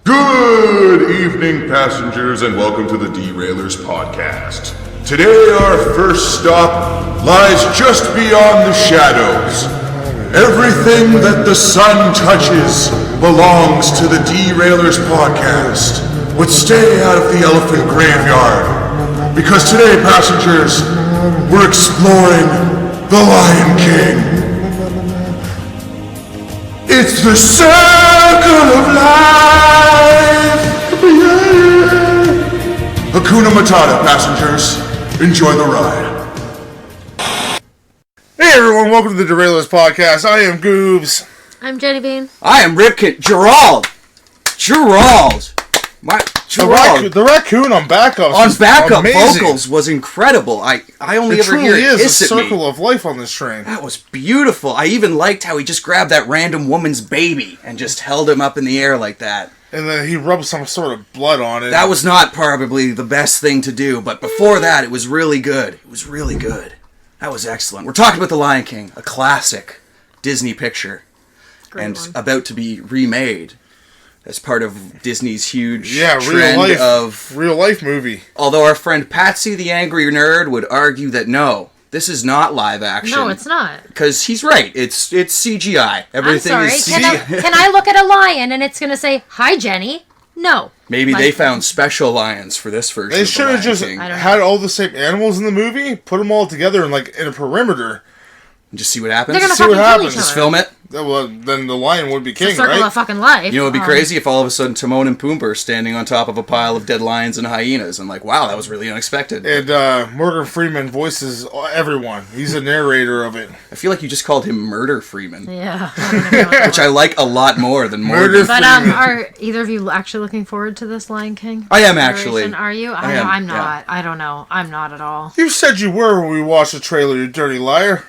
Good evening, passengers, and welcome to the DeRailers podcast. Today, our first stop lies just beyond the shadows. Everything that the sun touches belongs to the DeRailers podcast. But stay out of the elephant graveyard, because today, passengers, we're exploring the Lion King. It's the circle of life. Hakuna Matata, passengers. Enjoy the ride. Hey everyone, welcome to the DeRailers podcast. I am Goobs. I'm Jenny Bean. I am Ripkit. Gerald. The raccoon on backup vocals was incredible. I only ever hear it is hiss a at me. circle of life on this train. That was beautiful. I even liked how he just grabbed that random woman's baby and just held him up in the air like that. And then he rubbed some sort of blood on it. That was not probably the best thing to do, but before that, it was really good. It was really good. That was excellent. We're talking about The Lion King, a classic Disney picture. Great and one. About to be remade as part of Disney's huge trend real life movie. Although our friend Patsy the Angry Nerd would argue that no, this is not live action. No, it's not. Because he's right. It's CGI. Everything I'm sorry. is CGI. Can I look at a lion and it's going to say, "Hi, Jenny"? No. Maybe they found special lions for this version. They should have just King. had all the same animals in the movie, put them all together in a perimeter. And just see what happens. They're gonna See what fucking kill happens. each other. Just film it. Well, then the lion would be king, It's a circle right? of fucking life. You know, it'd be crazy if all of a sudden Timon and Pumbaa are standing on top of a pile of dead lions and hyenas. And like, wow, that was really unexpected. And Morgan Freeman voices everyone. He's a narrator of it. I feel like you just called him Murder Freeman. Yeah. Which I like a lot more than Morgan. Murder But Freeman. are either of you actually looking forward to this Lion King? I am actually. generation? Are you? I am, I'm yeah. not. I don't know. I'm not at all. You said you were when we watched the trailer, you dirty liar.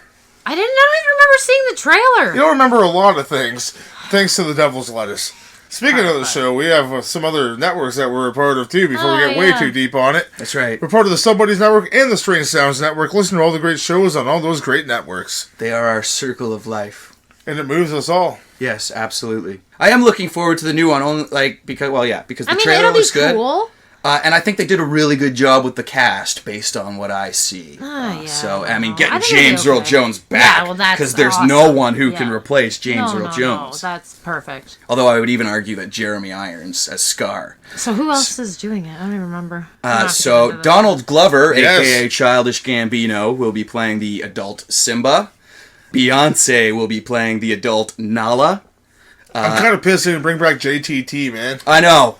I don't even remember seeing the trailer. You don't remember a lot of things, thanks to the Devil's Lettuce. Speaking of the show, we have some other networks that we're a part of too, before we get way too deep on it. That's right. We're part of the SomeBuddies Network and the Strange Sounds Network. Listen to all the great shows on all those great networks. They are our circle of life. And it moves us all. Yes, absolutely. I am looking forward to the new one, only because the trailer it'll be looks good. cool. And I think they did a really good job with the cast based on what I see. Yeah, So, I I mean, know. getting I think it'll James be Earl okay. Jones back. Yeah, well, that's because there's awesome. no one who can Yeah. replace James Earl No, Jones. that's perfect. Although I would even argue that Jeremy Irons as Scar. So who else is doing it? I don't even remember. So Donald Glover, Yes. a.k.a. Childish Gambino, will be playing the adult Simba. Beyonce will be playing the adult Nala. I'm kind of pissed they didn't bring back JTT, man. I know,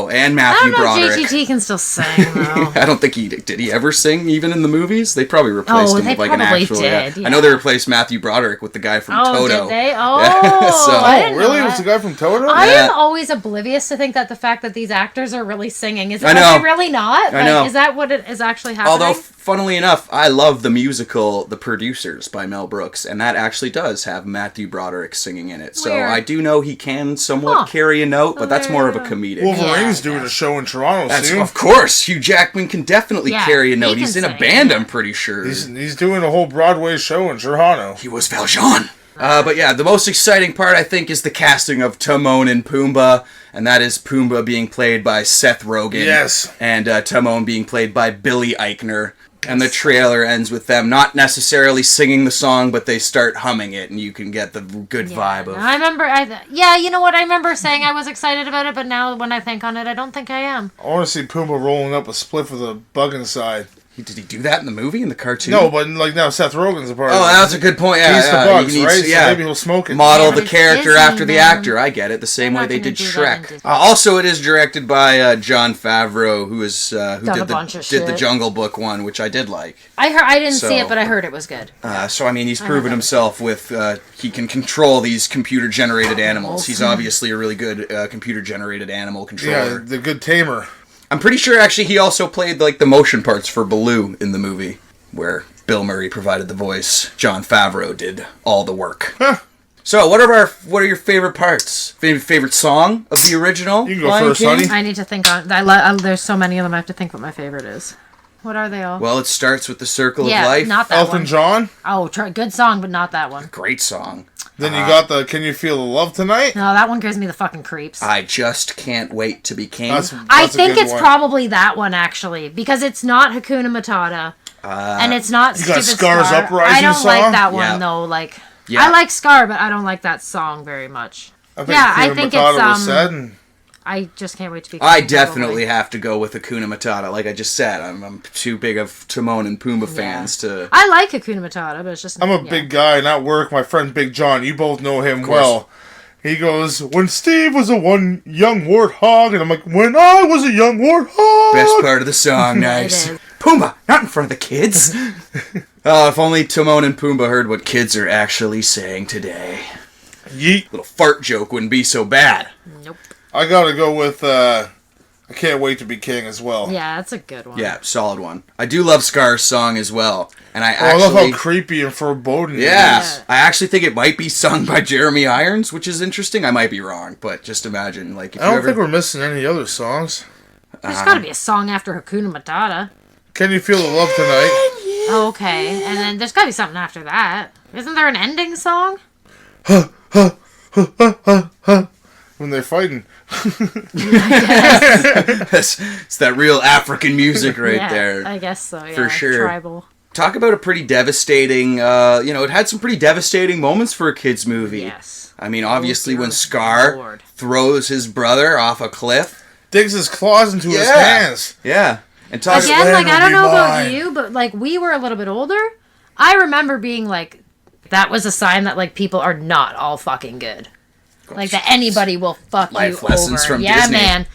and Matthew I don't know Broderick. if JTT can still sing, though. I don't think did he ever sing even in the movies? They probably replaced him they with like an probably actual. did, I know they replaced Matthew Broderick with the guy from Oh, Toto. did they? Oh, Yeah, so- I didn't Really? know It was that. the guy from Toto? I Yeah. am always oblivious to think that the fact that these actors are really singing is I know. are they really not? I know. Is that what it is actually happening? Although, funnily enough, I love the musical The Producers by Mel Brooks, and that actually does have Matthew Broderick singing in it. So Weird. I do know he can somewhat Huh. carry a note, but that's more of a Yeah. comedic. Wolverine's Yeah, doing yeah. a show in Toronto That's, soon. of course, Hugh Jackman can definitely Yeah, carry a note. he He's in can a sing, band, yeah. I'm pretty sure. He's doing a whole Broadway show in Toronto. He was Valjean. But yeah, the most exciting part, I think, is the casting of Timon and Pumbaa, and that is Pumbaa being played by Seth Rogen. Yes. And Timon being played by Billy Eichner. And the trailer ends with them not necessarily singing the song, but they start humming it, and you can get the good vibe of... I remember. You know what? I remember saying I was excited about it, but now when I think on it, I don't think I am. I want to see Pumbaa rolling up a spliff with a bug inside. Did he do that in the movie, in the cartoon? No, but like now Seth Rogen's a part of it. Oh, that's a good point. Yeah, He's yeah. the bugs, He needs- right? yeah. So maybe he'll smoke it. Model Yeah, the but it's character Disney, after the man. actor. I get it. The same They're way not they gonna did do that in Shrek. Disney. Also, it is directed by Jon Favreau, who is who Done a bunch of did the shit. Jungle Book one, which I did like. I didn't So- see it, but I heard it was good. So I mean, he's proven that. himself with he can control these computer-generated animals. He's obviously a really good computer-generated animal Yeah, controller. the good tamer. I'm pretty sure actually he also played like the motion parts for Baloo in the movie, where Bill Murray provided the voice. Jon Favreau did all the work. Huh. So, what are your favorite parts? Favorite song of the original? You can go Lion first, King? honey. I need to think on. there's so many of them. I have to think what my favorite is. What are they all? Well, it starts with the Circle yeah, of Life. not that Elton one. John. Oh, good song, but not that one. Great song. Then you got the Can You Feel the Love Tonight? No, that one gives me the fucking creeps. I Just Can't Wait to Be King. I think it's probably that one, actually, because it's not Hakuna Matata, and it's not you Stupid got Scar's Scar. Uprising I don't song? like that one, Yeah. though. Like, Yeah. I like Scar, but I don't like that song very much. I think Matata it's, was sad and I Just Can't Wait to Be King. I definitely probably. have to go with Hakuna Matata. Like I just said, I'm too big of Timon and Pumbaa fans to... I like Hakuna Matata, but it's just... I'm a big guy, and at work, my friend Big John, you both know him course. well. He goes, when Steve was a young warthog, and I'm like, when I was a young warthog. Best part of the song, nice. is. Pumbaa, not in front of the kids. If only Timon and Pumbaa heard what kids are actually saying today. Yeet. Little fart joke wouldn't be so bad. Nope. I gotta go with, I Can't Wait to Be King as well. Yeah, that's a good one. Yeah, solid one. I do love Scar's song as well. And I I love how creepy and foreboding it Yeah, is. I actually think it might be sung by Jeremy Irons, which is interesting. I might be wrong, but just imagine, like, if I don't think we're missing any other songs. There's got to be a song after Hakuna Matata. Can You Feel the Love Tonight? Oh, okay. And then there's got to be something after that. Isn't there an ending song? When they're fighting. it's that real African music right Yeah, there. I guess so, yeah. For sure. Tribal. Talk about a pretty devastating, it had some pretty devastating moments for a kid's movie. Yes. I mean, obviously dear when Scar Lord. throws his brother off a cliff. Digs his claws into his Yeah. hands. Yeah. And talk Again, Land like, I don't will be know about mine. you, but, like, we were a little bit older. I remember being, like, that was a sign that, like, people are not all fucking good. Like, that anybody will fuck Life you lessons over. from Yeah, Disney. man.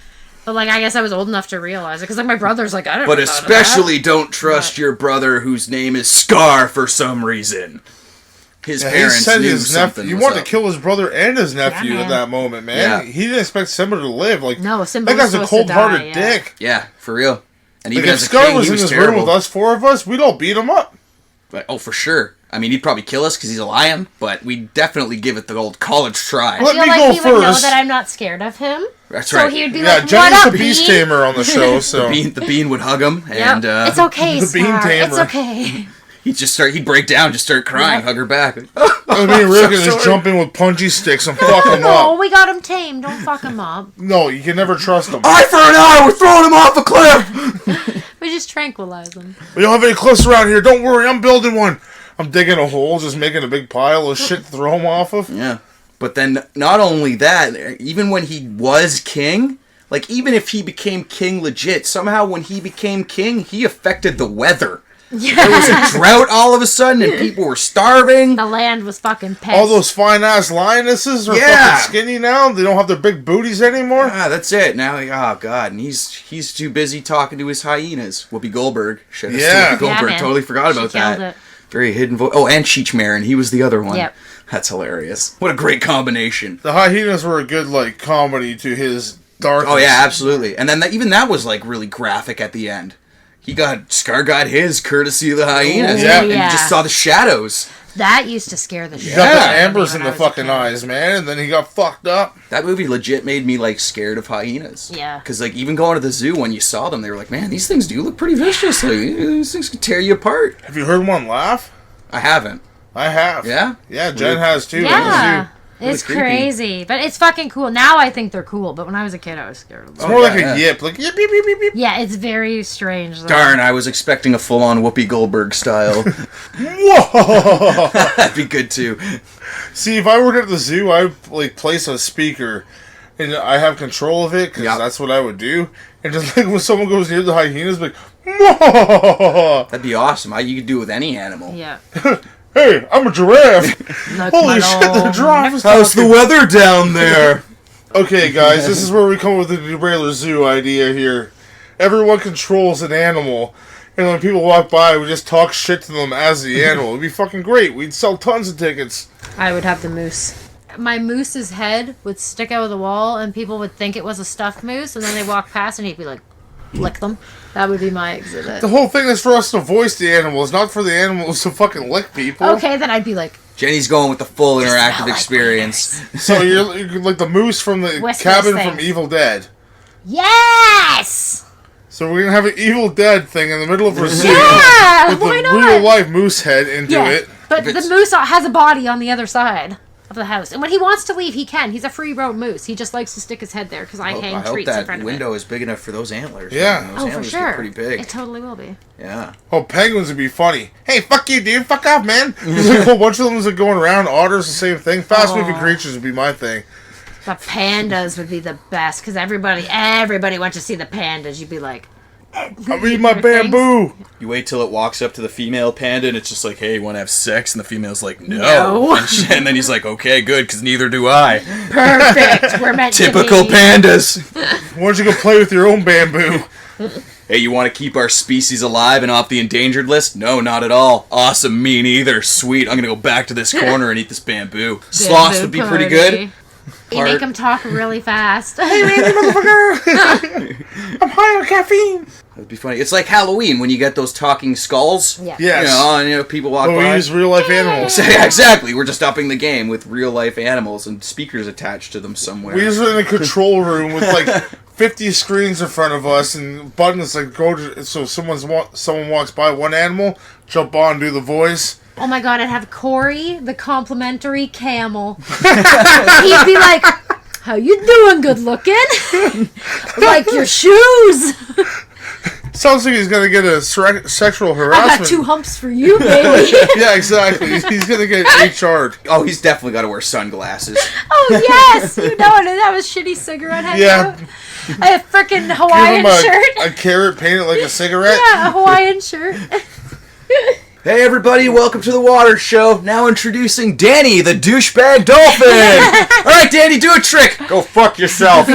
But, like, I guess I was old enough to realize it. Because, like, my brother's like, I don't But know. especially don't trust your brother whose name is Scar for some reason. His Yeah, he parents said knew his something nephew. He was wanted up. to kill his brother and his nephew man. at that moment, man. Yeah. He didn't expect Simba to live. Like, No, Simba that was guy's a supposed to die, cold-hearted yeah. dick. Yeah, for real. And Like, even if as a Scar king, was he in was this terrible. room with us four of us, we'd all beat him up. But, oh, for sure. I mean, he'd probably kill us because he's a lion, but we'd definitely give it the old college try. Let I feel me like go he would know first. that I'm not scared of him. That's So right. he would be Yeah, like, what Jenny's up, the peace Bean? tamer on the show, so... The bean would hug him, Yep. and It's okay, the Bean Scar. It's tamer. okay. he'd break down, just start crying, Yeah. hug her back. I mean, Rick is sorry. just jumping with punchy sticks and fuck him No, up. we got him tamed. Don't fuck him up. No, you can never trust him. Eye for an eye, we're throwing him off a cliff! We just tranquilize him. We don't have any cliffs around here. Don't worry, I'm building one. I'm digging a hole, just making a big pile of shit to throw him off of. Yeah. But then, not only that, even when he was king, like, even if he became king legit, somehow when he became king, he affected the weather. Yeah. There was a drought all of a sudden, and people were starving. The land was fucking pissed. All those fine-ass lionesses are Yeah. fucking skinny now. They don't have their big booties anymore. Ah, that's it. Now, oh god, and he's too busy talking to his hyenas. Whoopi Goldberg. Shout out to Yeah. Whoopi Goldberg. man. Totally forgot She about killed that. it. Very hidden voice. Oh, and Cheech Marin. He was the other one. Yep. That's hilarious. What a great combination. The hyenas were a good, like, comedy to his darkness. Oh yeah, absolutely. And then even that was like really graphic at the end. Scar got his courtesy of the hyenas. Yeah. And you just saw the shadows. That used to scare the shit He got out the of me ambers when in I the was a fucking kid. eyes, man, and then he got fucked up. That movie legit made me like scared of hyenas. Yeah. Because like even going to the zoo when you saw them, they were like, man, these things do look pretty vicious. Like these things could tear you apart. Have you heard one laugh? I haven't. I have. Yeah? Yeah, Jen has too. Yeah. Really It's creepy. crazy. But it's fucking cool. Now I think they're cool, but when I was a kid, I was scared of It's them. more like yeah. a yip, like yip, yip, yip, yip, yip. Yeah, it's very strange. Though. Darn, I was expecting a full-on Whoopi Goldberg style. Whoa! That'd be good too. See, if I worked at the zoo, I'd like place a speaker, and I have control of it because Yeah. that's what I would do. And just like when someone goes near the hyenas, like, whoa! That'd be awesome. You could do it with any animal. Yeah. Hey, I'm a giraffe. Look, Holy my shit, the lord. giraffe is How's the talking. weather down there? Okay, guys, this is where we come up with the DeRailer Zoo idea here. Everyone controls an animal, and when people walk by, we just talk shit to them as the animal. It'd be fucking great. We'd sell tons of tickets. I would have the moose. My moose's head would stick out of the wall, and people would think it was a stuffed moose, and then they walk past, and he'd be like, lick them. That would be my exhibit. The whole thing is for us to voice the animals, not for the animals to fucking lick people. Okay, then I'd be like, Jenny's going with the full smell interactive like experience. So you're like the moose from the What's cabin this from thing? Evil Dead. yes! So we're gonna have an Evil Dead thing in the middle of our zoo Yeah! with Why the not? real life moose head into Yeah, it. but If the it's- moose has a body on the other side. of the house. And when he wants to leave, he can. He's a free roam moose. He just likes to stick his head there because I hang treats in front of it. I hope that window is big enough for those antlers. Yeah. Man. Those antlers for sure. get pretty big. It totally will be. Yeah. Oh, penguins would be funny. Hey, fuck you, dude. Fuck off, man. There's like a whole bunch of them that are going around. Otters, the same thing. Fast-moving creatures would be my thing. The pandas would be the best because everybody wants to see the pandas. You'd be like, I'm eating my bamboo. You wait till it walks up to the female panda and it's just like, hey, you want to have sex? And the female's like, no. No. And then he's like, okay, good, because neither do I. perfect. We're meant Typical to be. pandas. Why don't you go play with your own bamboo? Hey, you want to keep our species alive and off the endangered list? No, not at all. Awesome, me neither. Sweet, I'm going to go back to this corner and eat this bamboo. Sloths would be pretty good. You make them talk really fast. Hey, man, you motherfucker! I'm high on caffeine. That'd be funny. It's like Halloween when you get those talking skulls. Yeah. Yes. And people walk But we by. use real-life animals. Yeah, exactly. We're just upping the game with real-life animals and speakers attached to them somewhere. We just are in a control room with like 50 screens in front of us and buttons like go to, so someone walks by one animal, jump on, do the voice. Oh my god, I'd have Corey, the complimentary camel. He'd be like, how you doing, good looking? Like your shoes. Sounds like he's gonna get a sexual I harassment. got 2 humps for you, baby. Yeah, exactly. He's gonna get HR'd. Oh, he's definitely got to wear sunglasses. Oh yes, you know it. That was shitty cigarette head. Yeah. A freaking Give Hawaiian him shirt. a carrot painted like a cigarette. Yeah, a Hawaiian shirt. Hey everybody, welcome to the Water Show. Now introducing Danny, the douchebag dolphin. Alright, Danny, do a trick. Go fuck yourself.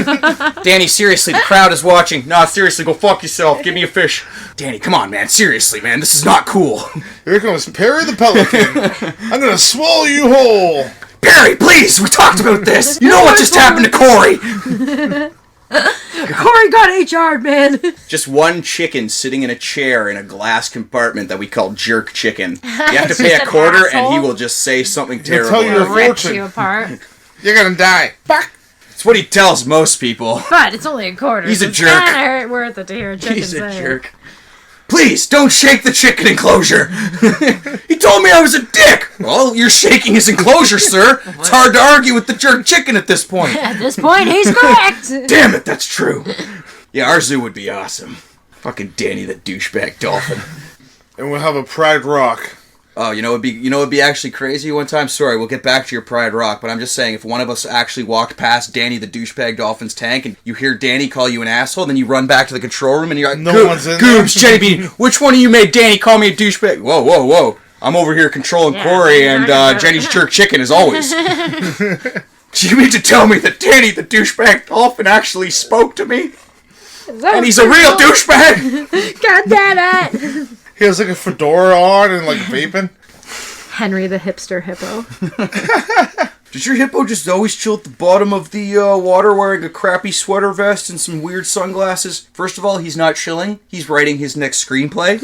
Danny, seriously, the crowd is watching. Nah, seriously, go fuck yourself. Give me a fish. Danny, come on, man. Seriously, man. This is not cool. Here comes Perry the Pelican. I'm gonna swallow you whole. Perry, please, we talked about this. You know what just happened to Corey. Corey got HR'd, man. Just one chicken sitting in a chair in a glass compartment that we call jerk chicken. You have to pay a quarter and he will just say something terrible. tell you your Rip fortune. you apart. You're gonna die. Fuck. It's what he tells most people. But it's only a quarter. He's so a it's jerk. kinda worth it to hear a chicken He's a say. jerk. Please, don't shake the chicken enclosure. He told me I was a dick. Well, you're shaking his enclosure, sir. It's hard to argue with the jerk chicken at this point. At this point, he's correct. Damn it, that's true. Yeah, our zoo would be awesome. Fucking Danny the douchebag dolphin. And we'll have a Pride Rock. Oh, it'd be actually crazy one time. Sorry, we'll get back to your Pride Rock, but I'm just saying, if one of us actually walked past Danny the douchebag dolphin's tank, and you hear Danny call you an asshole, then you run back to the control room and you're like, No one's in there. Goobs, Jenny Bean, which one of you made Danny call me a douchebag? Whoa, whoa, whoa. I'm over here controlling Yeah, Corey you're and not Jenny's jerk chicken as always. Do you mean to tell me that Danny the douchebag dolphin actually spoke to me? And he's a real douchebag? God damn it. He has like a fedora on and like vaping. Henry the hipster hippo. Does your hippo just always chill at the bottom of the water wearing a crappy sweater vest and some weird sunglasses? First of all, he's not chilling. He's writing his next screenplay.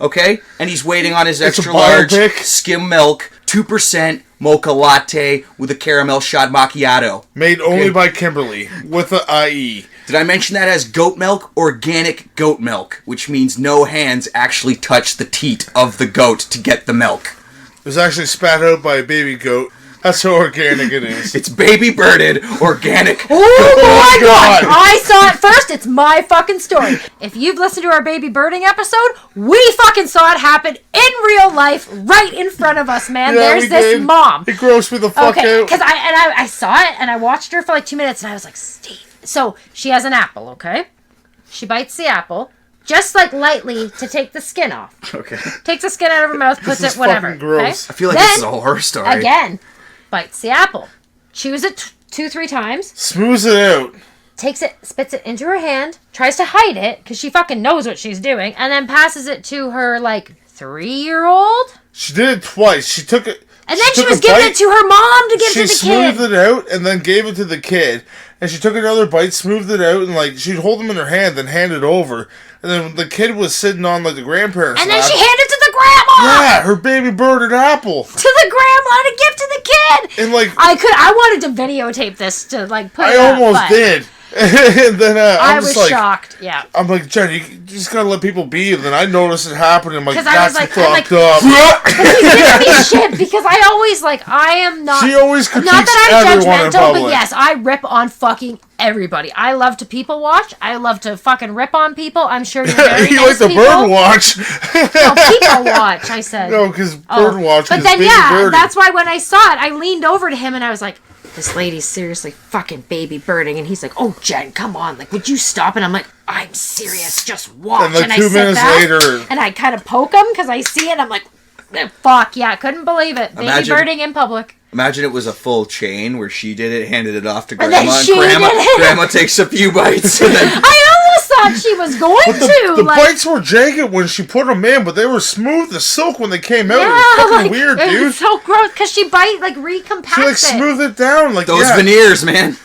Okay? And he's waiting on his extra large biopic. skim milk, 2% mocha latte with a caramel shot macchiato. Made only by Kimberly with the IE. Did I mention that as goat milk? Organic goat milk, which means no hands actually touch the teat of the goat to get the milk. It was actually spat out by a baby goat. That's how organic it is. It's baby birded, organic. Oh my God. god! I saw it first. It's my fucking story. If you've listened to our baby birding episode, we fucking saw it happen in real life, right in front of us, man. Yeah, There's we this did. mom. It grossed me the fuck Okay, out. because I saw it and I watched her for like 2 minutes and I was like, Steve. So she has an apple, okay? She bites the apple, just like lightly to take the skin off. Okay. Takes the skin out of her mouth, puts This it is whatever. fucking gross. I feel like Then, this is a horror story. Again, bites the apple, chews it 2-3 times, Smooths it out. takes it, spits it into her hand, tries to hide it because she fucking knows what she's doing, and then passes it to her like 3-year-old. She did it twice. She took it. And then she took was a giving bite, it to her mom to give She to the kid. smoothed it out and then gave it to the kid. And she took another bite, smoothed it out, and like she'd hold them in her hand, then hand it over. And then the kid was sitting on like the grandparents' And then lap. she handed it to the grandma. Yeah, her baby birded apple. To the grandma to give to the kid. And like I wanted to videotape this to like put I it up, almost but did. And then I I'm was just like, shocked. Yeah. I'm like, Jen, you just gotta let people be. And then I noticed it happening. I'm like, 'Cause I was that's like- fucked up. He's giving me shit because I always I am not. She always not critiques that I'm everyone in judgmental, but public. yes, I rip on fucking everybody. I love to people watch. I love to fucking rip on people. I'm sure you're very You nice like the people. bird watch. No, people watch. I said. No, because Oh. bird watch But is then baby birdie. that's why when I saw it, I leaned over to him and I was like, "This lady's seriously fucking baby birding," and he's like, "Oh, Jen, come on, like, would you stop?" And I'm like, "I'm serious, just watch." And like and 2 I sit minutes back, later- and I kind of poke him because I see it. And I'm like, "Fuck yeah, couldn't believe it, baby Imagine- birding in public." Imagine it was a full chain where she did it, handed it off to And grandma, then and she grandma, did it. grandma takes a few bites, and then I almost thought she was going to. The like, bites were jagged when she put them in, but they were smooth as silk when they came out. yeah, it was fucking like, weird, it dude. was so gross because she recompacts She like it. smoothed it down, like those yeah. veneers, man.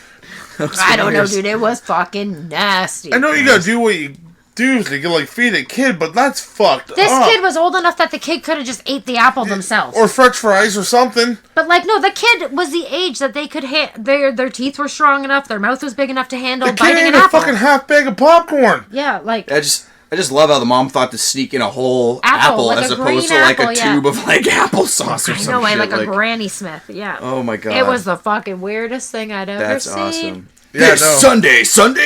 Those I don't know, veneers. dude. It was fucking nasty. I know you gotta do what you do to get like feed a kid, but that's fucked This up. kid was old enough that the kid could have just ate the apple themselves. Or French fries or something. But like, no, the kid was the age that they could their teeth were strong enough, their mouth was big enough to handle The kid biting ate an a apple. fucking half bag of popcorn. Yeah, like I just love how the mom thought to sneak in a whole Apple, apple like as a green opposed to like apple, a yeah. tube of like applesauce or I some know, shit. like a Granny Smith. Yeah. Oh my god. It was the fucking weirdest thing I'd ever That's seen. awesome. Yeah, This no.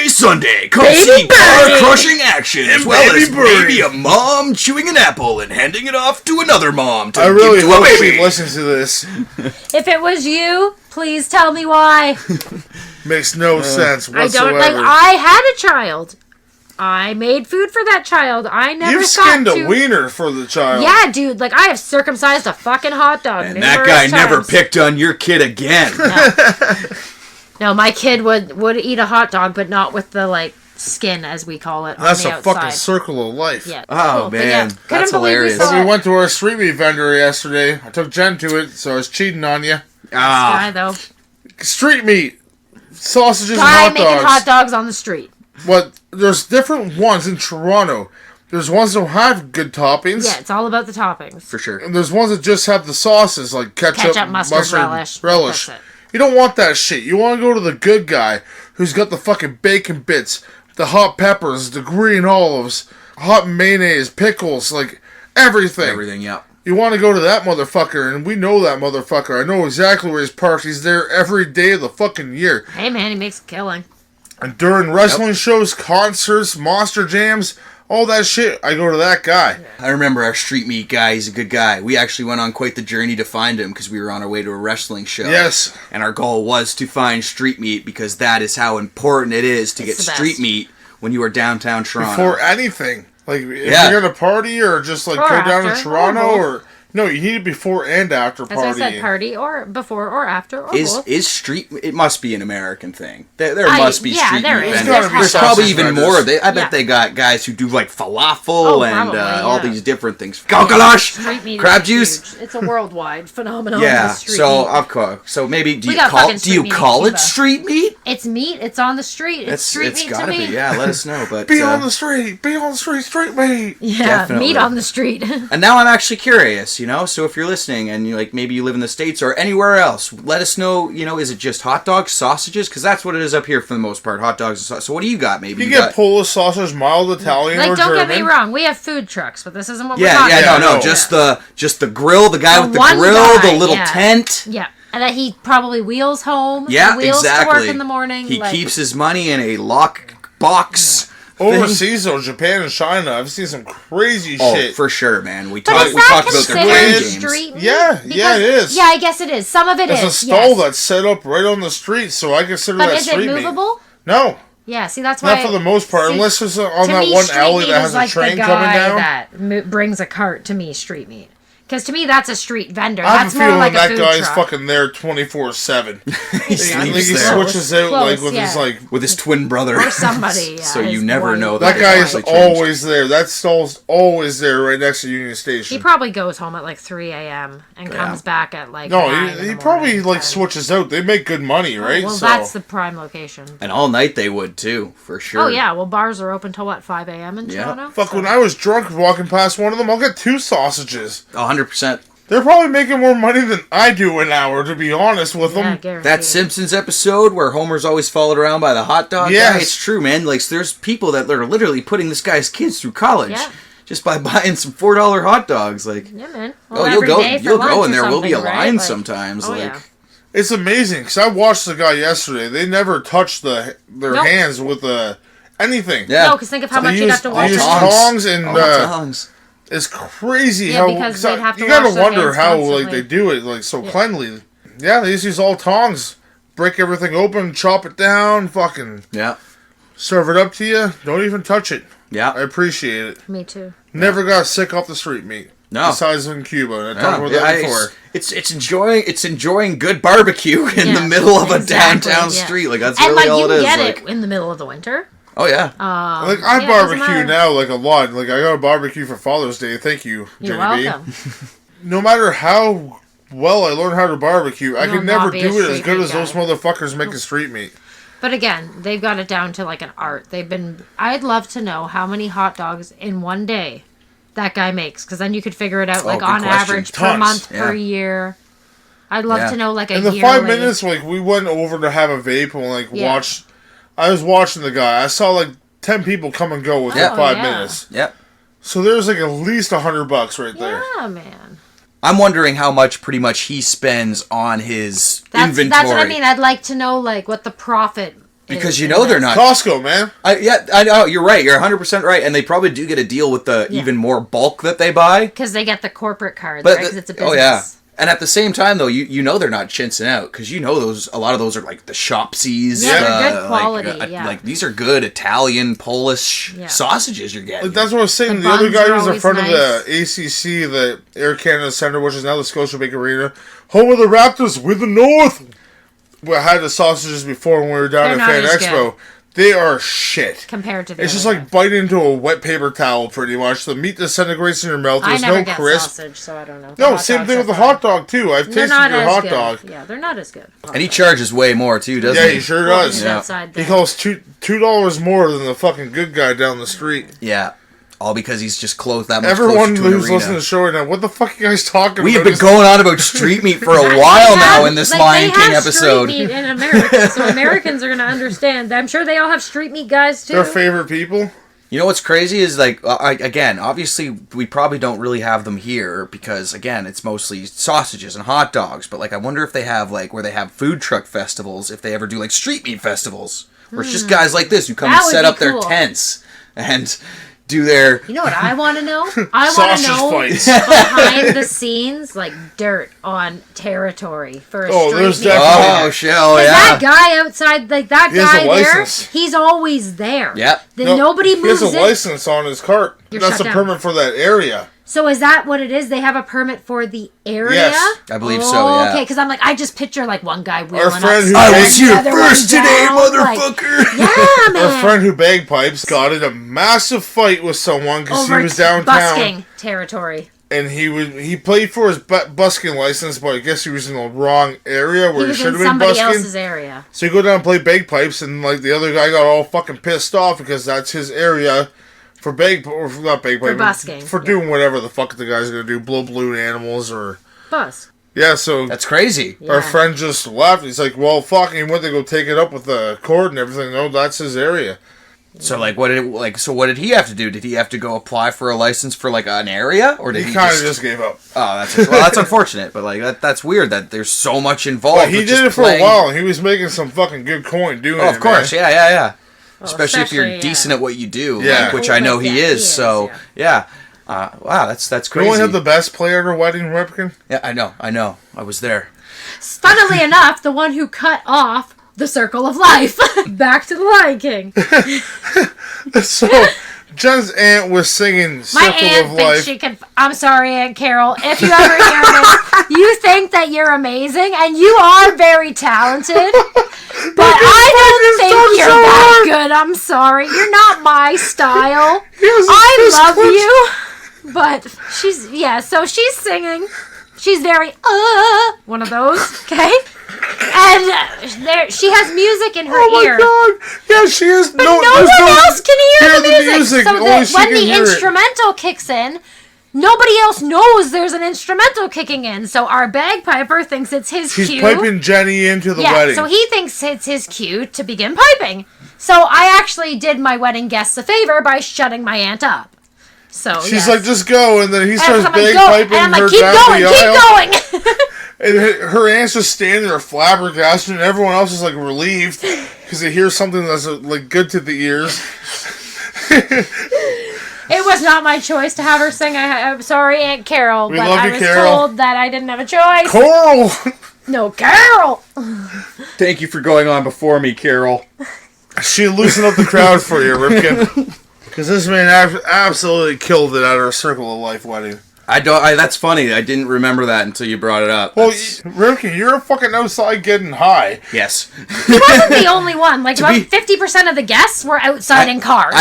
Sunday, come Baby see birdie. car-crushing action as And well baby as birdie. maybe a mom chewing an apple and handing it off to another mom to I really give to a hope baby. she listens to this. If it was you, please tell me why. Makes no sense I whatsoever. don't like. I had a child. I made food for that child. I never You've thought skinned to. a wiener for the child. Yeah, dude. Like I have circumcised a fucking hot dog. And that numerous guy never times. picked on your kid again. No, my kid would eat a hot dog, but not with the like skin, as we call it. That's on a the outside. fucking circle of life. Yeah. Oh, cool. But man, couldn't that's believe hilarious. We saw We it. went to our street meat vendor yesterday. I took Jen to it, so I was cheating on you. Guy though. Street meat, sausages, Guy and making hot dogs. hot dogs on the street. But there's different ones in Toronto. There's ones that don't have good toppings. Yeah, it's all about the toppings. For sure. And there's ones that just have the sauces, like ketchup, Mustard, relish. That's it. You don't want that shit. You want to go to the good guy who's got the fucking bacon bits, the hot peppers, the green olives, hot mayonnaise, pickles, like everything. Everything, yeah. You want to go to that motherfucker, and we know that motherfucker. I know exactly where he's parked. He's there every day of the fucking year. Hey man, he makes a killing. And during wrestling shows, concerts, monster jams, all that shit, I go to that guy. I remember our street meat guy. He's a good guy. We actually went on quite the journey to find him because we were on our way to a wrestling show. Yes. And our goal was to find street meat because that is how important it is to It's get the street best. meat when you are downtown Toronto. Before anything. Like, if Yeah. you're going to party or just, like, Or go down to after, Toronto or or... No, you need it before and after That's why I partying. said party or before or after or Is both. is street? It must be an American thing. There must be yeah, street there meat is. vendors. There's gotta be There's probably sausage even vendors. more. I bet Yeah. they got guys who do like falafel Oh, and probably, all yeah. these different things. Gogolash, Street meat crab is juice. huge. It's a worldwide phenomenon. Yeah. the street So meat. of course. So maybe do We you got call fucking do street you meat in call it Cuba. street meat? It's meat. It's on the street. It's street It's meat gotta to be. me. Yeah. Let us know. But Be on the street. Be on the street. Street meat. Yeah, Definitely. meat on the street. And now I'm actually curious, So if you're listening and maybe you live in the States or anywhere else, let us know, is it just hot dogs, sausages? Because that's what it is up here for the most part, hot dogs and sausages. So what do you got, maybe? You got- get Polish sausage, mild Italian, Like, or don't German. get me wrong. We have food trucks, but this isn't what we're Yeah, talking yeah, about. no, no. just the grill, the guy The with the one grill, guy, the little yeah. tent. Yeah, and that he probably wheels home. Yeah, wheels exactly. to work in the morning. He like, keeps his money in a lock box. thing. Overseas, though, Japan and China, I've seen some crazy Oh, shit. for sure, man. We But talked is we that talked about their considered crane squid games. street meat? Yeah, yeah, it is. Yeah, I guess it is. Some of it There's is. a stall yes. that's set up right on the street, so I consider But that is it street meat. movable? No, Yeah, see, that's why. not for the most part, see, unless it's on to that me, one street alley meat that is has a like train the coming guy down. that brings a cart to me, street meat. Because to me, that's a street vendor. I have That's a more feeling like a that food guy's truck. fucking there 24/7. He I think he sleeps there switches out Close, like with yeah. his like. with his twin brother. Or somebody. Yeah, So you his never wife. know That they guy is actually changed. always there. That stall's always there, right next to Union He Station. probably goes home at like 3 a.m. and comes back at like 9 No, in he the probably morning, like 10. switches out. They make good money, right? Well, so that's the prime location. And all night they would too, for sure. Oh yeah, well bars are open till what, 5 a.m. in Yeah. Toronto? fuck. So- When I was drunk walking past one of them, I'll get 2 sausages. 100%. They're probably making more money than I do an hour, to be honest with them. That Simpsons episode where Homer's always followed around by the hot dog guy, it's true, man. Like, there's people that are literally putting this guy's kids through college just by buying some $4 hot dogs. Like, yeah, man. Well, you'll go, and there will be a line sometimes. Oh, like, yeah. It's amazing because I watched the guy yesterday. They never touched their hands with anything. Yeah. No, because think of how much you'd have to wash. They use tongs and tongs. It's crazy because they'd have to you gotta wash their wonder hands how constantly. they do it so cleanly. Yeah, they just use all tongs, break everything open, chop it down, fucking serve it up to you. Don't even touch it. Yeah, I appreciate it. Me too. Never got sick off the street meat. No, besides in Cuba, and I talked about that before. It's enjoying good barbecue in the middle of a downtown street. Like that's really all it is. And you get it in the middle of the winter. Oh yeah. Like I barbecue now, like a lot. Like I got a barbecue for Father's Day. Thank you, You're Jenny welcome. B. No matter how well I learned how to barbecue, I could never do it as good as those motherfuckers making street meat. But again, they've got it down to like an art. I'd love to know how many hot dogs in one day that guy makes, because then you could figure it out on average per month, per year. I'd love to know like a yearly. In the 5 minutes, like we went over to have a vape and watched. I was watching the guy. I saw like 10 people come and go within 5 minutes. Yep. So there's like at least $100 right there. Yeah, man. I'm wondering how much pretty much he spends on his inventory. That's what I mean. I'd like to know like what the profit because you know they're not Costco, man. I know you're right. You're 100% right, and they probably do get a deal with the even more bulk that they buy because they get the corporate card. But because it's a business. Oh yeah. And at the same time, though, you know they're not chinsing out because you know a lot of those are like the Shopsies. Yeah, they're good quality. Like these are good Italian, Polish sausages you're getting. That's what I was saying. The other guy was in front of the ACC, the Air Canada Centre, which is now the Scotiabank Arena, home of the Raptors with the North. We had the sausages before when we were down at Fan Expo. Good. They are shit. Compared to the It's just like biting into a wet paper towel, pretty much. The meat disintegrates in your mouth. There's I never no get crisp. Sausage, so I don't know. No, same thing with the hot dog, too. I've tasted your hot dog. Yeah, they're not as good. And he charges way more, too, doesn't he? Yeah, he sure does. Yeah. He costs $2 more than the fucking good guy down the street. Yeah. All because he's just closed that much Everyone closer to who's listening to the show right now, what the fuck are you guys talking about? We have been going on about street meat for a while now in this Lion King episode. Street meat in America, so Americans are going to understand. I'm sure they all have street meat guys too. Their favorite people. You know what's crazy is like again, obviously we probably don't really have them here because again it's mostly sausages and hot dogs. But like I wonder if they have like where they have food truck festivals, if they ever do like street meat festivals, where it's just guys like this who come and set up their tents and do their... You know what I want to know? I want to know behind the scenes, like dirt on territory for a street meet. Definitely. Oh, shell, yeah. That guy outside, like that guy there, he's always there. Yep. Nobody moves in. He has a license on his cart. That's a permit for that area. So is that what it is? They have a permit for the area? Yes, I believe so, yeah. Okay, because I'm like, I just picture like one guy wheeling Our friend up. who I was here first today, motherfucker! Like, yeah, man. Our friend who bagpipes got in a massive fight with someone because he was downtown. Busking territory. And he played for his busking license, but I guess he was in the wrong area where he should have been busking. Somebody else's area. So you go down and play bagpipes, and like the other guy got all fucking pissed off because that's his area. For not bagpipe, for busking. For doing whatever the fuck the guy's gonna do, blow balloon animals or... Busk. Yeah, so... That's crazy. Our friend just left. He's like, well, fuck, he went to go take it up with the cord and everything. No, that's his area. So, like, what did he have to do? Did he have to go apply for a license for, like, an area? Or did he kind of just gave up. Oh, that's unfortunate, but, like, that's weird that there's so much involved. But he did it for a while, and he was making some fucking good coin doing it, of course, man. yeah. Well, especially if you're decent at what you do, like, which I know he is. So, yeah. Wow, that's crazy. You only have the best player at a wedding, Ripken? Yeah, I know. I was there. Funnily enough, the one who cut off the circle of life. Back to the Lion King. So, Jen's aunt was singing Circle of Life. She can. I'm sorry, Aunt Carol. If you ever hear this, you think that you're amazing, and you are very talented. But I don't think you're that good. I'm sorry. You're not my style. I love you. But so she's singing. She's very, one of those, okay? And she has music in her ear. Oh my god! Yeah, she is. But no one else can hear the music. So Only that when the instrumental kicks in, nobody else knows there's an instrumental kicking in. So our bagpiper thinks it's his cue. He's piping Jenny into the wedding. So he thinks it's his cue to begin piping. So I actually did my wedding guests a favor by shutting my aunt up. So she's like, just go, and then he starts and bagpiping I'm her like, keep down going, the keep aisle. going. And her aunt's just standing there flabbergasted, and everyone else is like relieved because they hear something that's like good to the ears. It was not my choice to have her sing. I'm sorry, Aunt Carol, but love I you, was Carol. told that I didn't have a choice. Coral! No, Carol! Thank you for going on before me, Carol. She loosened up the crowd for you, Ripken. Because this man absolutely killed it at our Circle of Life wedding. That's funny. I didn't remember that until you brought it up. Well, Ripken, you're fucking outside getting high. Yes. He wasn't the only one. Like, about 50% of the guests were outside in cars.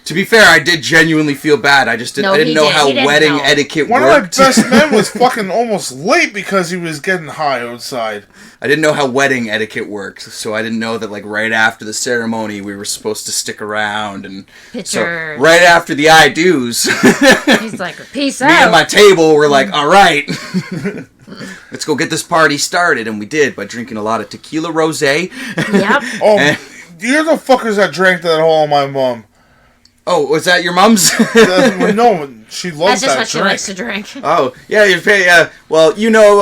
To be fair, I did genuinely feel bad. I just didn't, No, I didn't know how He didn't wedding know. etiquette One worked. of my best men was fucking almost late because he was getting high outside. I didn't know how wedding etiquette worked, so I didn't know that, like, right after the ceremony, we were supposed to stick around. And Pictures. so right after the I-do's, He's like, peace me out. and my table were like, all right, let's go get this party started. And we did by drinking a lot of tequila rosé. Yep. Oh, you're the fuckers that drank that whole my mom. Oh, was that your mom's? No, she loves That's just that what she drink. likes to drink. Oh, yeah, well, you know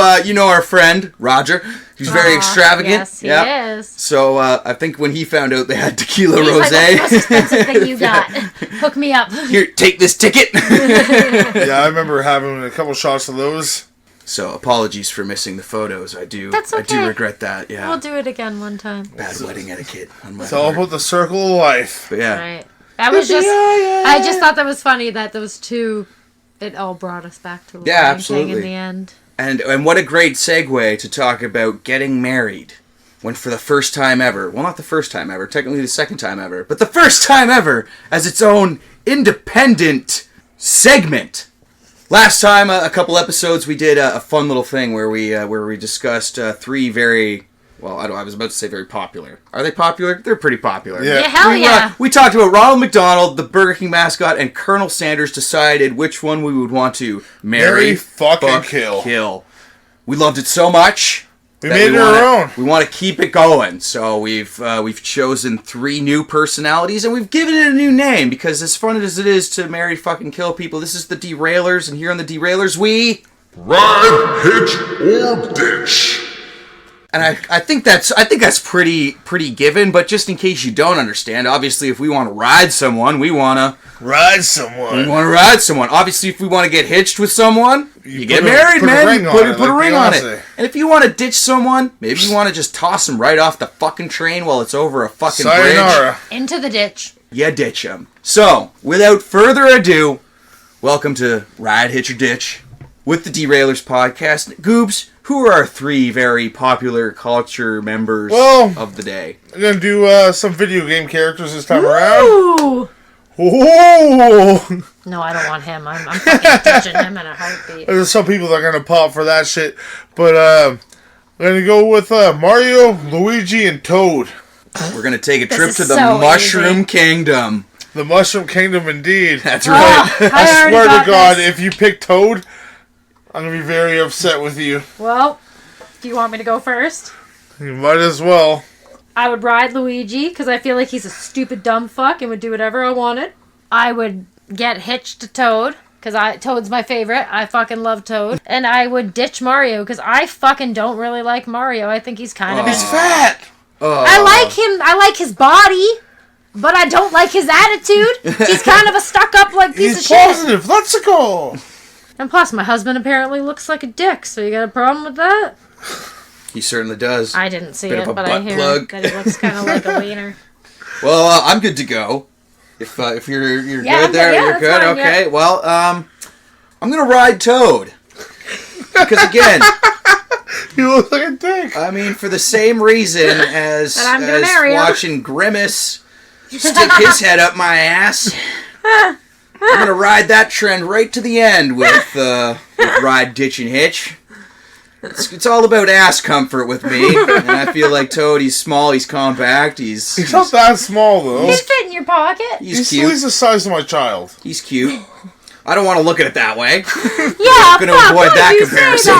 our friend, Roger. He's very extravagant. Yes, he is. So, I think when he found out they had tequila He's like, what's the most rosé, expensive thing you got? Hook me up. here, take this ticket. Yeah, I remember having a couple shots of those. So, apologies for missing the photos. I do okay. regret that, yeah. We'll do it again one time. Bad wedding etiquette on my It's all part. about the Circle of Life. But yeah. Right. That was just, I just thought that was funny that those two, it all brought us back to the Yeah, wedding absolutely. thing in the end. And what a great segue to talk about getting married. When for the first time ever, well, not the first time ever, technically the second time ever, but the first time ever as its own independent segment. Last time, a couple episodes, we did a fun little thing where we discussed three very, well, I was about to say very popular. Are they popular? They're pretty popular. Yeah. Yeah, hell yeah. We talked about Ronald McDonald, the Burger King mascot, and Colonel Sanders decided which one we would want to marry, fucking fuck, kill. We loved it so much. We that made it our own. We want to keep it going. So we've chosen three new personalities, and we've given it a new name because as fun as it is to marry, fucking kill people, this is the DeRailers, and here on the DeRailers we Ride, hitch, or ditch. And I think that's pretty given, but just in case you don't understand, obviously if we want to ride someone, we want to Ride someone. ride someone. Obviously if we want to get hitched with someone, you get married, put a man. ring You on put it, a like ring on it. Beyonce. And if you want to ditch someone, maybe you want to just toss them right off the fucking train while it's over a fucking bridge. Sayonara. Into the ditch. You ditch them. So, without further ado, welcome to Ride, Hitch, or Ditch with the DeRailers podcast. Goobs, who are our three very popular culture members of the day? I'm going to do some video game characters this time around. Ooh. Oh! No, I don't want him. I'm fucking ditching him in a heartbeat. There's some people that are going to pop for that shit. But I'm going to go with Mario, Luigi, and Toad. We're going to take a trip is to the so Mushroom easy. Kingdom. The Mushroom Kingdom, indeed. That's Oh, right. I already swear got to God, this. if you pick Toad, I'm going to be very upset with you. Well, do you want me to go first? You might as well. I would ride Luigi because I feel like he's a stupid dumb fuck and would do whatever I wanted. I would get hitched to Toad because Toad's my favorite. I fucking love Toad. And I would ditch Mario because I fucking don't really like Mario. I think he's kind of... He's fat! I like him. I like his body, but I don't like his attitude. He's kind of a stuck-up like piece He's of shit. positive. Let's go! And plus, my husband apparently looks like a dick, so you got a problem with that? He certainly does. I didn't see Bit it, of a but I butt hear plug. that he looks kind of like a wiener. Well, I'm good to go. If you're Yeah, good there, yeah, you're that's good. fine, Okay. Well, I'm gonna ride Toad because again, You look like a dick. I mean, for the same reason as And I'm gonna marry him. watching Grimace stick his head up my ass. I'm gonna ride that trend right to the end with Ride, Ditch, and Hitch. It's all about ass comfort with me, and I feel like Toad. He's small, he's compact, He's not that small, though. He'd fit in your pocket. he's He's cute. the size of my child. He's cute. I don't want to look at it that way. Yeah, I'm going to avoid that comparison.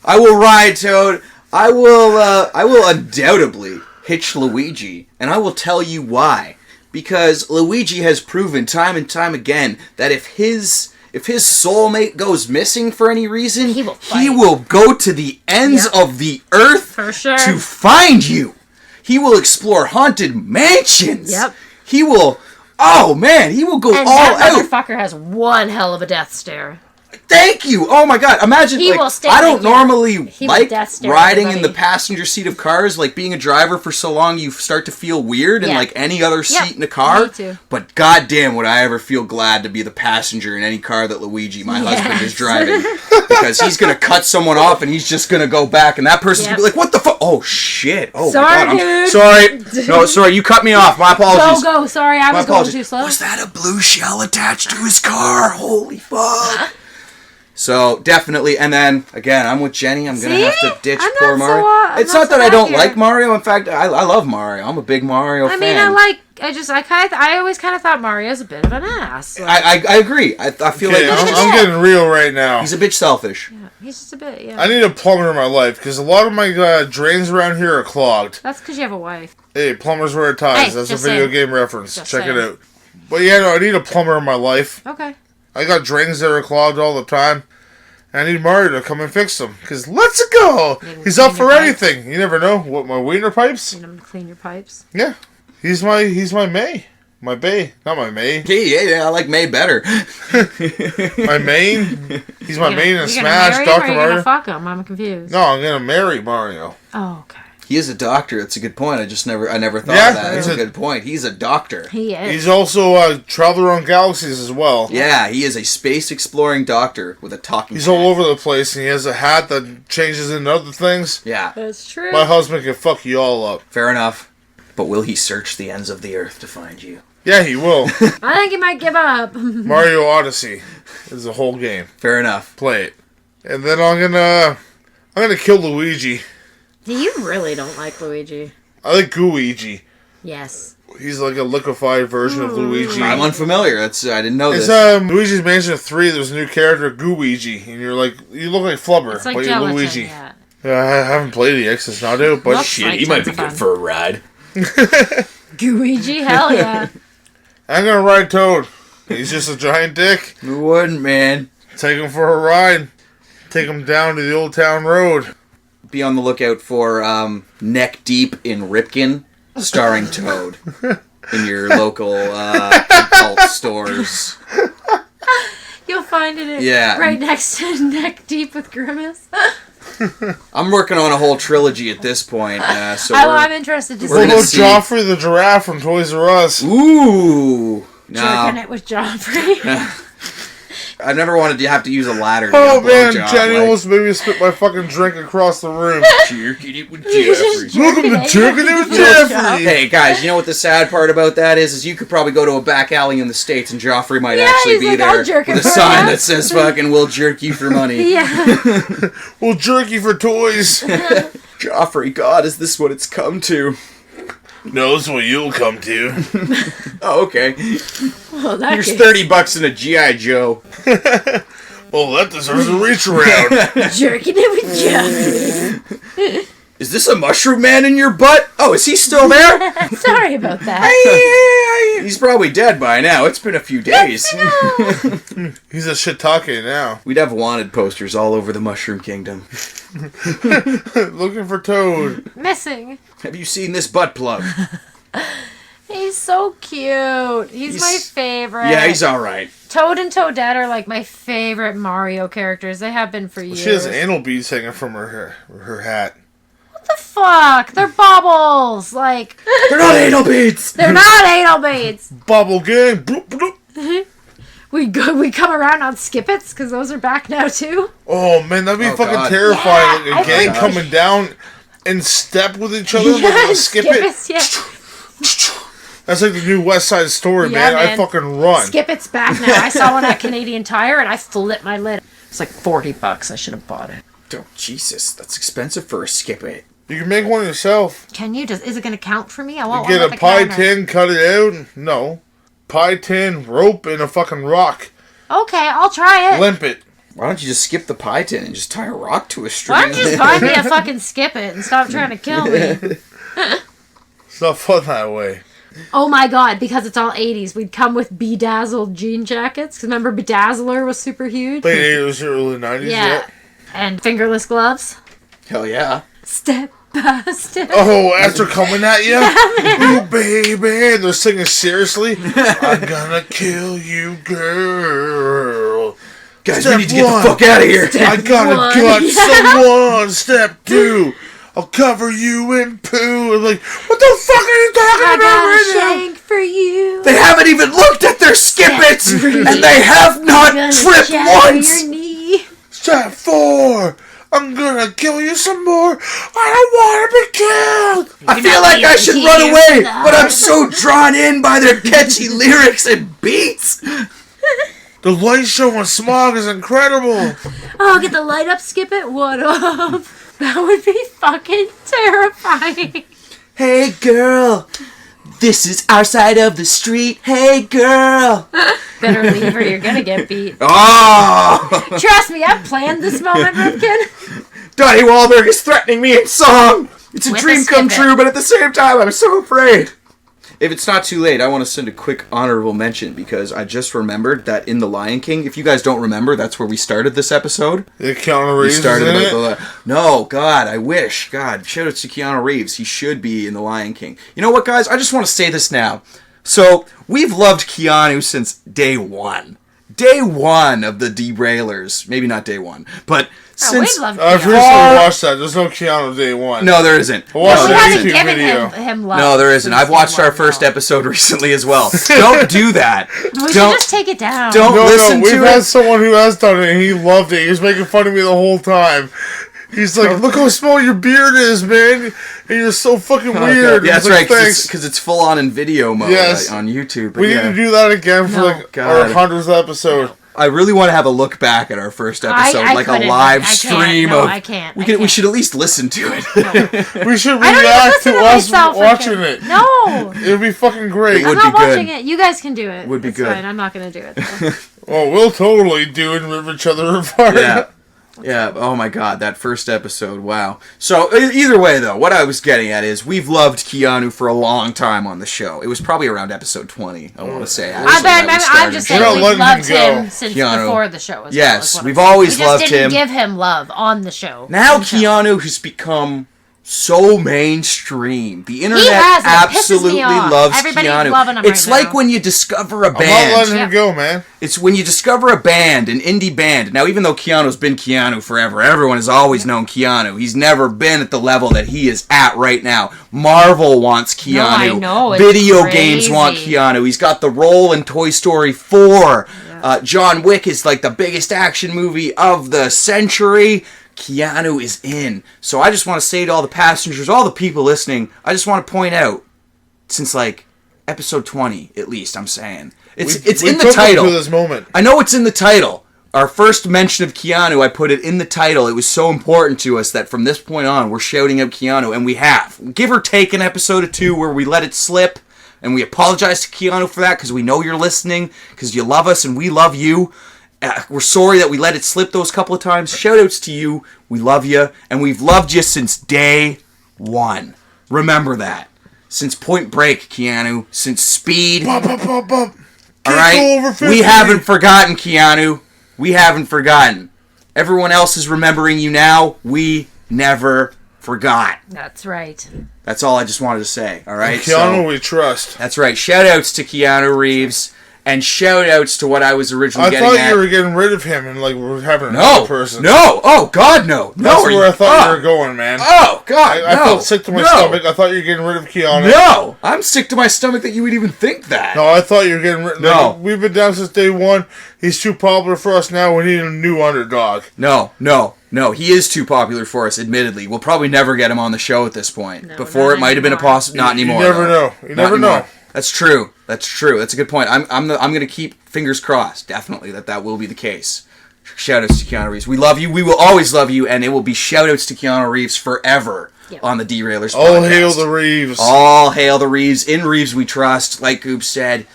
I will ride Toad. I will undoubtedly hitch Luigi, and I will tell you why. Because Luigi has proven time and time again that if his soulmate goes missing for any reason, he will go to the ends of the earth for sure to find you. He will explore haunted mansions. Yep. He will. Oh man, he will go and all that out. Motherfucker has one hell of a death stare. Thank you. Oh my god. Imagine, He like, will stay I don't like normally he will like death stare riding in everybody. the passenger seat of cars. Like, being a driver for so long, you start to feel weird in, Yeah. like, any other Yep, seat in a car. me too. But goddamn, would I ever feel glad to be the passenger in any car that Luigi, my husband, is driving. Because he's going to cut someone off and he's just going to go back. And that person's going to be like, what the fuck? Oh, shit. Oh, Sorry, my god. I'm dude. sorry. No, sorry. You cut me off. My apologies. Go. Sorry, I was going too slow. Was that a blue shell attached to his car? Holy fuck. So, definitely, and then, again, I'm with Jenny. I'm going to have to ditch I'm poor not Mario. so, It's not that I don't like Mario. In fact, I love Mario. I'm a big Mario fan. I mean, I always kind of thought Mario's a bit of an ass. Like, I agree. I feel Okay, like I'm getting real right now. he's a bitch selfish. yeah, he's just a bit, yeah. I need a plumber in my life because a lot of my drains around here are clogged. That's because you have a wife. Hey, plumbers wear ties. Hey, That's a just video saying. game reference. Just Check it saying. out. But yeah, no, I need a plumber in my life. Okay. I got drains that are clogged all the time. I need Mario to come and fix them. Because let's go! He's up for anything. You never know. What, my wiener pipes? You know, clean your pipes. Yeah. He's my May. My bae. Not my May. Yeah, I like May better. My main. He's my main in You're Smash. gonna marry him or Dr. you're Mario. gonna fuck him? I'm confused. No, I'm going to marry Mario. Oh, okay. He is a doctor. That's a good point. I never thought Yeah, of that. That's he's a good point. He's a doctor. He is. He's also a traveler on galaxies as well. Yeah, he is a space exploring doctor with a talking He's hat. all over the place, and he has a hat that changes into other things. Yeah, That's true. My husband can fuck you all up. fair enough. But will he search the ends of the earth to find you? Yeah, he will. I think he might give up. Mario Odyssey is the whole game. Fair enough. Play it, and then I'm gonna kill Luigi. You really don't like Luigi. I like Gooigi. Yes. He's like a liquefied version of Luigi. I'm unfamiliar. I didn't know It's this. Luigi's Mansion 3. There's a new character, Gooigi, and you look like Flubber, It's like but you're gelatin, Luigi. yeah. Yeah, I haven't played it yet 'cause it's not out, but Looks Shit, like he might tons be of good fun. for a ride. Gooigi, hell yeah. I'm gonna ride Toad. He's just a giant dick. Who wouldn't, man? Take him for a ride. Take him down to the Old Town Road. Be on the lookout for Neck Deep in Ripken, starring Toad, in your local adult stores. You'll find it Yeah. right next to Neck Deep with Grimace. I'm working on a whole trilogy at this point, so I'm interested to we're What see gonna about see. Joffrey the giraffe from Toys R Us? Ooh! jerking No, it with Joffrey. I've never wanted to have to use a ladder to Oh get a man, blowjob, Jenny like, almost made me spit my fucking drink across the room. jerking it with You're just Jeffrey. Welcome to jerking Jerking It with blowjob. Jeffrey. Hey guys, you know what the sad part about that is you could probably go to a back alley in the States and Joffrey might Yeah, actually he's be like, there "I'll jerk with it a for sign ya." that says fucking "We'll jerk you for money." Yeah. Well, jerky for toys. Joffrey, God, is this what it's come to? Knows what you'll come to. Oh, okay. Well, that Here's case. $30 in a G.I. Joe. Oh, that deserves a reach around. Jerking it with Joffrey. Is this a mushroom man in your butt? Oh, is he still there? Sorry about that. He's probably dead by now. It's been a few days. He's a shiitake now. We'd have wanted posters all over the Mushroom Kingdom. Looking for Toad. Missing. Have you seen this butt plug? He's so cute. He's my favorite. Yeah, he's alright. Toad and Toadette are like my favorite Mario characters. They have been for years. She has anal beads hanging from her hat. What the fuck? They're baubles. Like, They're not anal beads! they're not anal beads. Bubble gang. Bloop, bloop. We come around on Skippets because those are back now too. Oh man, that'd be Oh, fucking God. terrifying. Yeah, Like a gang I- coming down in step with each other. Like a skip it. Skippets, yeah. That's like the new West Side Story, Yeah, man. I man. fucking run. Skippet's back now. I saw one at Canadian Tire and I flipped my lid. It's like $40. I should have bought it. Oh, Jesus, that's expensive for a skip it. You can make one yourself. Can you? Is it going to count for me? I want You one get with a pie counter. tin, cut it out. No. pie tin, rope, and a fucking rock. Okay, I'll try it. Limp it. Why don't you just skip the pie tin and just tie a rock to a string? Why don't you just buy me a fucking skip it and stop trying to kill me? It's not fun that way. Oh my god, because it's all 80s. We'd come with bedazzled jean jackets. 'Cause remember Bedazzler was super huge? Late 80s, early 90s, Yeah. And fingerless gloves. Hell yeah. Step by step. Oh, after coming at you? You baby. They're singing seriously. I'm gonna kill you, girl. Guys, Step we need to get one. the fuck out of here. I gotta one. gut someone. Step 2. I'll cover you in poo. I'm like, what the fuck are you talking I about got a right now? shank for you. They haven't even looked at their skippets, and they have not Gonna tripped shatter once. your knee. Step 4. I'm gonna kill you some more. I don't wanna be killed. I feel like I should run away, but I'm so drawn in by their catchy lyrics and beats. The light show on Smog is incredible. Oh, get the light up, skip it. What up? That would be fucking terrifying. Hey girl, this is our side of the street. Hey girl. Better leave or you're gonna get beat. Oh, Trust me, I've planned this moment, Ripken. Donnie Wahlberg is threatening me in song. It's a With dream a come skip it. true, but at the same time, I'm so afraid. If it's not too late, I want to send a quick honorable mention because I just remembered that in The Lion King, if you guys don't remember, that's where we started this episode. The Keanu We Reeves started in about it. No, God, I wish. God, shout out to Keanu Reeves. He should be in The Lion King. You know what, guys? I just want to say this now. So, we've loved Keanu since day one. Day one of the DeRailers. Maybe not day one, but since... we love I've Keanu. recently watched that. There's no Keanu day 1. No, there isn't. I watched We the haven't YouTube given video. him love. No, there isn't. since I've watched day our one, first no. episode recently as well. Don't do that. We should Don't. just take it down. Don't No, listen we've to had it. someone who has done it and he loved it. He was making fun of me the whole time. He's like, look how small your beard is, man. And you're so fucking weird. Yeah, He's that's like, right, thanks. because it's full on in video mode Yes. on YouTube. But We need yeah. to do that again for No. like God. our 100th episode. I really want to have a look back at our first episode, I like a couldn't. live I can't. stream No, of. I can't. We I can. We can't. should at least listen to it. We should I don't even react listen to to us myself. watching Ripken. it. No. It'd be fucking great. It I'm would not be good. watching it. You guys can do it. Would be It's good. Fine. I'm not going to do it. Though. Well, we'll totally do it and rip each other apart. Yeah. Yeah, oh my god, that first episode, wow. So, either way though, what I was getting at is, we've loved Keanu for a long time on the show. It was probably around episode 20, I want to say. I actually, bet. that we I'm started just We're saying not we've letting loved him go. him since Keanu. before the show. As Yes, well, is what we've I'm saying. always we loved just didn't him. give him love on the show. Now So- Keanu has become so mainstream. The internet has. It pisses absolutely me off. loves Everybody's Keanu. loving him It's right like now. when you discover a I'm not band. letting Yeah. him go, man. It's when you discover a band, an indie band. Now, even though Keanu's been Keanu forever, everyone has always known Keanu. He's never been at the level that he is at right now. Marvel wants Keanu. No, I know, it's Video crazy. games want Keanu. He's got the role in Toy Story 4. John Wick is like the biggest action movie of the century. Keanu is in. So I just want to say to all the passengers, all the people listening, I just want to point out, since like episode 20 at least, I'm saying, it's We in the took him title. to this moment. I know it's in the title. Our first mention of Keanu, I put it in the title. It was so important to us that from this point on, we're shouting out Keanu, and we have. Give or take an episode or two where we let it slip, and we apologize to Keanu for that, because we know you're listening, because you love us and we love you. We're sorry that we let it slip those couple of times. Shout-outs to you. We love you, and we've loved you since day one. Remember that. Since Point Break, Keanu. Since Speed. Bump, bump, bump, bump. All Can't right? go over 50. We haven't forgotten, Keanu. We haven't forgotten. Everyone else is remembering you now. We never forgot. That's right. That's all I just wanted to say, all right? Keanu, So, we trust. that's right. Shout-outs to Keanu Reeves, and shout-outs to what I was originally I getting thought at. you were getting rid of him and like we're having No, another person. no, oh, God, no. No, That's are where I thought oh, you were going, man. Oh, God, I no. felt sick to my no. stomach. I thought you were getting rid of Keanu. No, I'm sick to my stomach that you would even think that. No, I thought you were getting rid. No. Like, we've been down since day one. He's too popular for us now. We need a new underdog. No, he is too popular for us, admittedly. We'll probably never get him on the show at this point. No, Before not it might have been a anymore. possibility. Not anymore. You never though. know. You Not never anymore. know. That's true. That's a good point. I'm going to keep fingers crossed, definitely, that will be the case. Shoutouts to Keanu Reeves. We love you. We will always love you, and it will be shoutouts to Keanu Reeves forever Yep. on the DeRailers All podcast. hail the Reeves. All hail the Reeves. In Reeves we trust, like Goop said.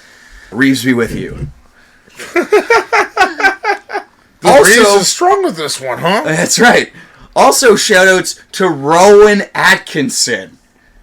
Reeves be with you. The Reeves is strong with this one, huh? That's right. Also, shoutouts to Rowan Atkinson,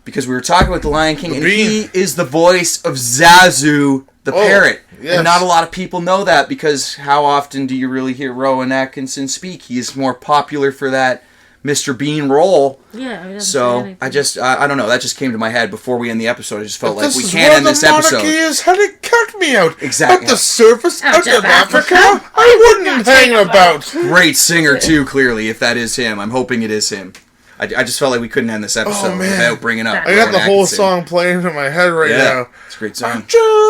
because we were talking with the Lion King, and he is the voice of Zazu the parrot. Yes. And not a lot of people know that, because how often do you really hear Rowan Atkinson speak? He is more popular for that Mr. Bean role. Yeah. So I don't know. That just came to my head before we end the episode. I just felt like we can't end this episode. This is where the monarchy is headed. Cut me out. Exactly. At the surface of Africa, I wouldn't hang about. Great singer too. Clearly, if that is him, I'm hoping it is him. I just felt like we couldn't end this episode without bringing up. I got the whole song playing in my head right now. It's a great song.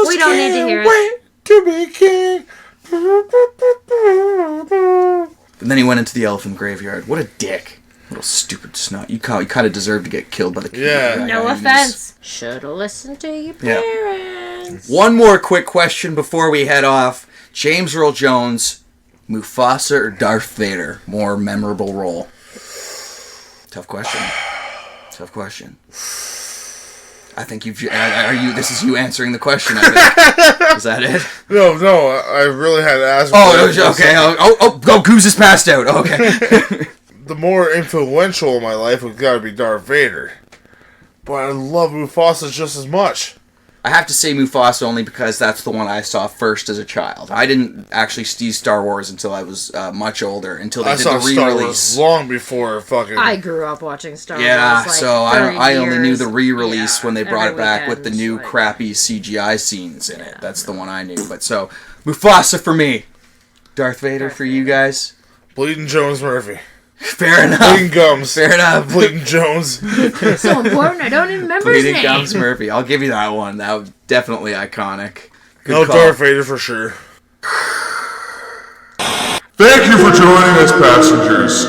We don't need to hear it. Wait to be king. And then he went into the elephant graveyard. What a dick. Little stupid snot. You kind of deserve to get killed by the king. Yeah. No offense. Should've listened to your parents. One more quick question before we head off. James Earl Jones, Mufasa or Darth Vader? More memorable role? Tough question. Tough question. I think this is you answering the question, I think. Is that it? No, I really had to ask. Okay. Goose is passed out. Okay. The more influential in my life would gotta be Darth Vader. But I love Mufasa just as much. I have to say Mufasa only because that's the one I saw first as a child. I didn't actually see Star Wars until I was much older, until they did the re-release. Star Wars long before fucking... I grew up watching Star Wars. Yeah, so I only knew the re-release when they brought it back with the new crappy CGI scenes in it. That's the one I knew. But so, Mufasa for me. Darth Vader for you guys. Bleeding Jones Murphy. Fair enough. Bleeding Gums. Fair enough. Bleeding Jones. So important, I don't even remember his name. Bleeding Gums Murphy. I'll give you that one. That was definitely iconic. Good call. Darth Vader for sure. Thank you for joining us, passengers.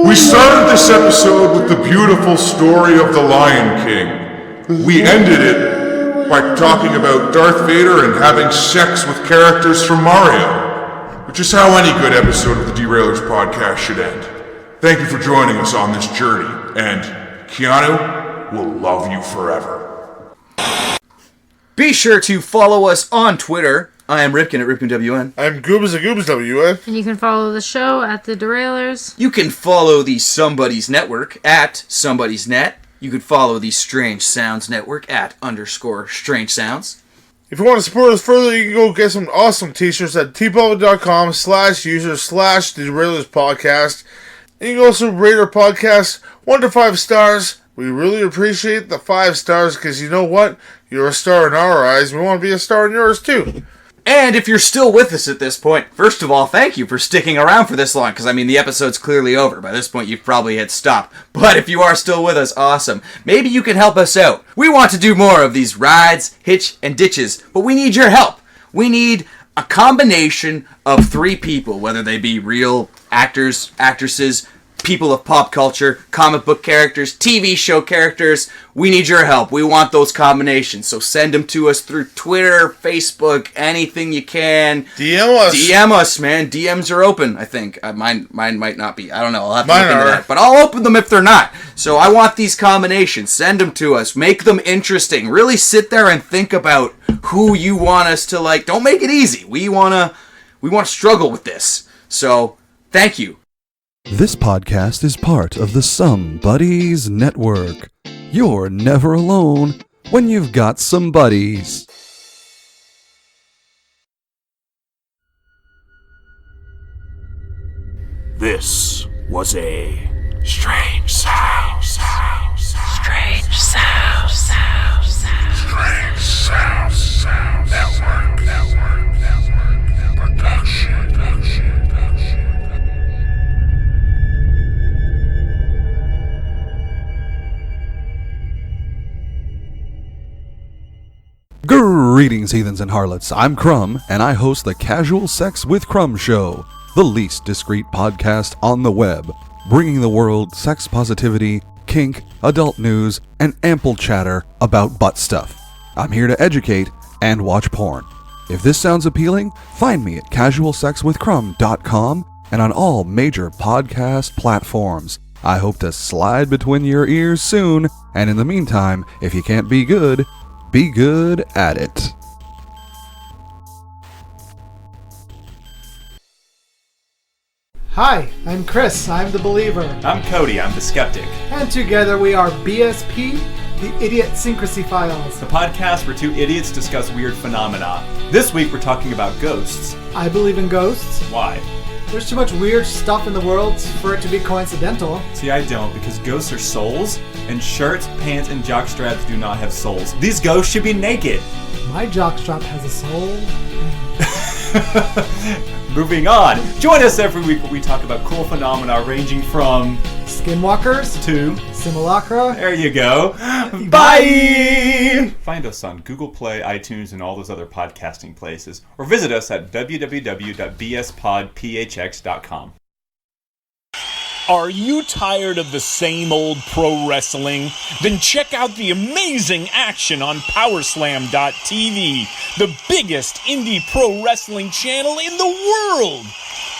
We started this episode with the beautiful story of the Lion King. We ended it by talking about Darth Vader and having sex with characters from Mario, which is how any good episode of the DeRailers podcast should end. Thank you for joining us on this journey, and Keanu will love you forever. Be sure to follow us on Twitter. I am Ripkin at RipkinWN. I'm Goobs at GoobsWN. And you can follow the show at the DeRailers. You can follow the SomeBuddies Network at SomeBuddiesNet. You can follow the Strange Sounds Network at _Strange Sounds. If you want to support us further, you can go get some awesome t-shirts at tpublic.com/user/DeRailers podcast. And you can also rate our podcast 1 to 5 stars. We really appreciate the 5 stars because you know what? You're a star in our eyes. We want to be a star in yours too. And if you're still with us at this point, first of all, thank you for sticking around for this long, because, I mean, the episode's clearly over. By this point, you've probably hit stop. But if you are still with us, awesome. Maybe you can help us out. We want to do more of these rides, hitch, and ditches, but we need your help. We need a combination of 3 people, whether they be real actors, actresses, people of pop culture, comic book characters, TV show characters. We need your help. We want those combinations. So send them to us through Twitter, Facebook, anything you can. DM us. DM us, man. DMs are open, I think. Mine might not be. I don't know. I'll have to Mine look into are. that. But I'll open them if they're not. So I want these combinations. Send them to us. Make them interesting. Really sit there and think about who you want us to like. Don't make it easy. We wanna struggle with this. So thank you. This podcast is part of the SomeBuddies Network. You're never alone when you've got some buddies. This was a Strange Sounds. Strange Sounds. Strange Sounds. Network. Production. Greetings, heathens and harlots. I'm Crumb, and I host the Casual Sex with Crumb Show, the least discreet podcast on the web, bringing the world sex positivity, kink, adult news, and ample chatter about butt stuff. I'm here to educate and watch porn. If this sounds appealing, find me at casualsexwithcrumb.com and on all major podcast platforms. I hope to slide between your ears soon, and in the meantime, if you can't be good at it. Hi, I'm Chris. I'm the believer. I'm Cody. I'm the skeptic. And together we are BSP, the Idiot Syncrasy Files. The podcast where two idiots discuss weird phenomena. This week we're talking about ghosts. I believe in ghosts. Why? There's too much weird stuff in the world for it to be coincidental. See, I don't, because ghosts are souls, and shirts, pants, and jockstraps do not have souls. These ghosts should be naked. My jockstrap has a soul. Moving on. Join us every week where we talk about cool phenomena ranging from Skinwalkers to simulacra. There you go. Bye! Find us on Google Play, iTunes, and all those other podcasting places. Or visit us at www.bspodphx.com. Are you tired of the same old pro wrestling? Then check out the amazing action on Powerslam.tv, the biggest indie pro wrestling channel in the world.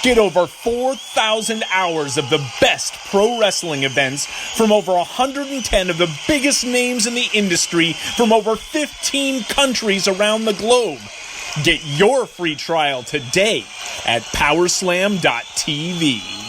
Get over 4,000 hours of the best pro wrestling events from over 110 of the biggest names in the industry from over 15 countries around the globe. Get your free trial today at Powerslam.tv.